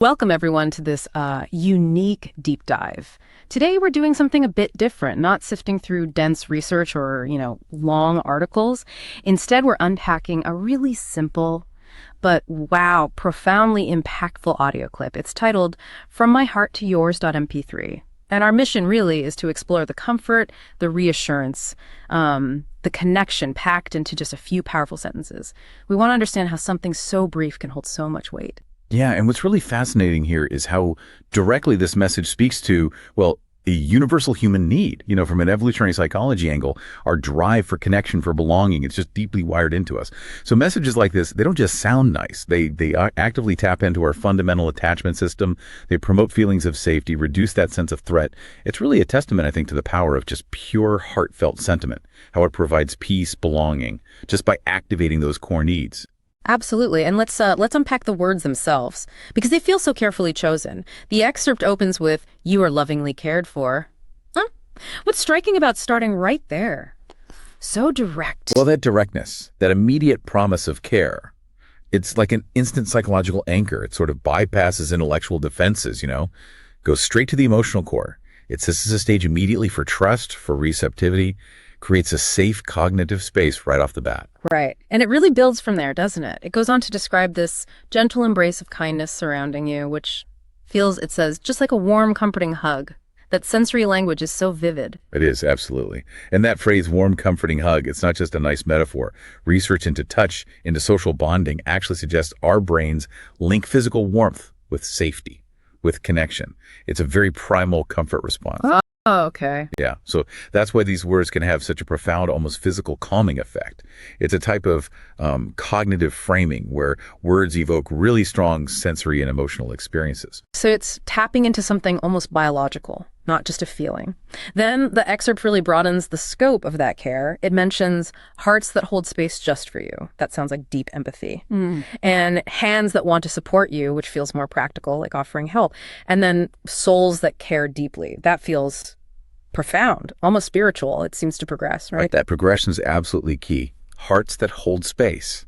Welcome, everyone, to this unique deep dive. Today, we're doing something a bit different, not sifting through dense research or, long articles. Instead, we're unpacking a really simple, but wow, profoundly impactful audio clip. It's titled From My Heart to Yours.mp3. And our mission really is to explore the comfort, the reassurance, the connection packed into just a few powerful sentences. We want to understand how something so brief can hold so much weight. Yeah, and what's really fascinating here is how directly this message speaks to, well, a universal human need. From an evolutionary psychology angle, our drive for connection, for belonging, it's just deeply wired into us. So messages like this, they don't just sound nice. They actively tap into our fundamental attachment system. They promote feelings of safety, reduce that sense of threat. It's really a testament, I think, to the power of just pure heartfelt sentiment, how it provides peace, belonging, just by activating those core needs. Absolutely. And let's unpack the words themselves, because they feel so carefully chosen. The excerpt opens with, "You are lovingly cared for." Huh? What's striking about starting right there? So direct. Well, that directness, that immediate promise of care, it's like an instant psychological anchor. It sort of bypasses intellectual defenses, goes straight to the emotional core. It sets the stage immediately for trust, for receptivity, creates a safe cognitive space right off the bat. Right. And it really builds from there, doesn't it? It goes on to describe this gentle embrace of kindness surrounding you, which feels, it says, just like a warm, comforting hug. That sensory language is so vivid. It is, absolutely. And that phrase, warm, comforting hug, it's not just a nice metaphor. Research into touch, into social bonding, actually suggests our brains link physical warmth with safety, with connection. It's a very primal comfort response. Oh, okay. Yeah, so that's why these words can have such a profound, almost physical calming effect. It's a type of cognitive framing where words evoke really strong sensory and emotional experiences. So it's tapping into something almost biological, not just a feeling. Then the excerpt really broadens the scope of that care. It mentions hearts that hold space just for you. That sounds like deep empathy. And hands that want to support you, which feels more practical, like offering help. And then souls that care deeply. That feels profound, almost spiritual. It seems to progress, right? That progression is absolutely key. Hearts that hold space.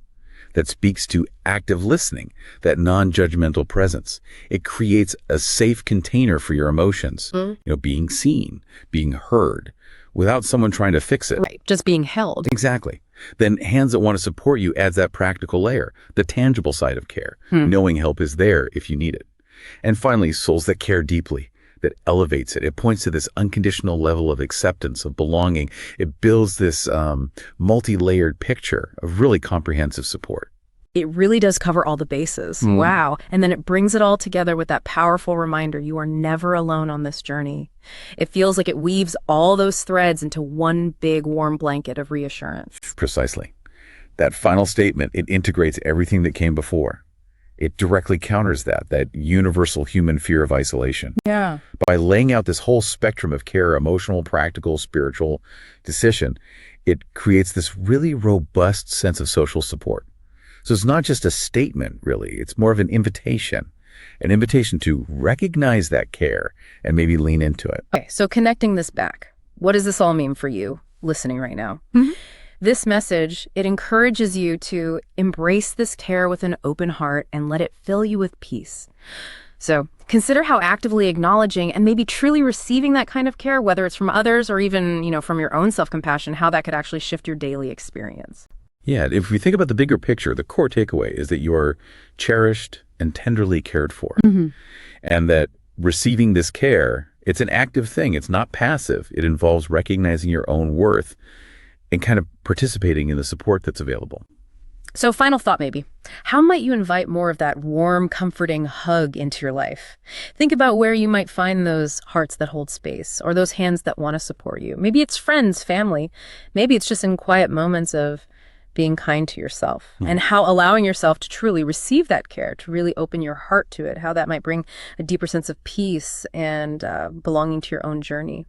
That speaks to active listening, that non-judgmental presence. It creates a safe container for your emotions, being seen, being heard, without someone trying to fix it. Right, just being held. Exactly. Then hands that want to support you adds that practical layer, the tangible side of care, knowing help is there if you need it. And finally, souls that care deeply. That elevates it. It points to this unconditional level of acceptance, of belonging. It builds this multi-layered picture of really comprehensive support. It really does cover all the bases. Wow. And then it brings it all together with that powerful reminder you are never alone on this journey. It feels like it weaves all those threads into one big warm blanket of reassurance. Precisely. That final statement, it integrates everything that came before. It directly counters that universal human fear of isolation. Yeah. By laying out this whole spectrum of care, emotional, practical, spiritual, decision, it creates this really robust sense of social support. So it's not just a statement, really. It's more of an invitation to recognize that care and maybe lean into it. Okay, so connecting this back, what does this all mean for you listening right now? This message, it encourages you to embrace this care with an open heart and let it fill you with peace. So consider how actively acknowledging and maybe truly receiving that kind of care, whether it's from others or even, from your own self-compassion, how that could actually shift your daily experience. Yeah, if we think about the bigger picture, the core takeaway is that you're cherished and tenderly cared for. And that receiving this care, it's an active thing. It's not passive. It involves recognizing your own worth and kind of participating in the support that's available. So final thought maybe. How might you invite more of that warm, comforting hug into your life? Think about where you might find those hearts that hold space or those hands that want to support you. Maybe it's friends, family. Maybe it's just in quiet moments of being kind to yourself and how allowing yourself to truly receive that care, to really open your heart to it, how that might bring a deeper sense of peace and belonging to your own journey.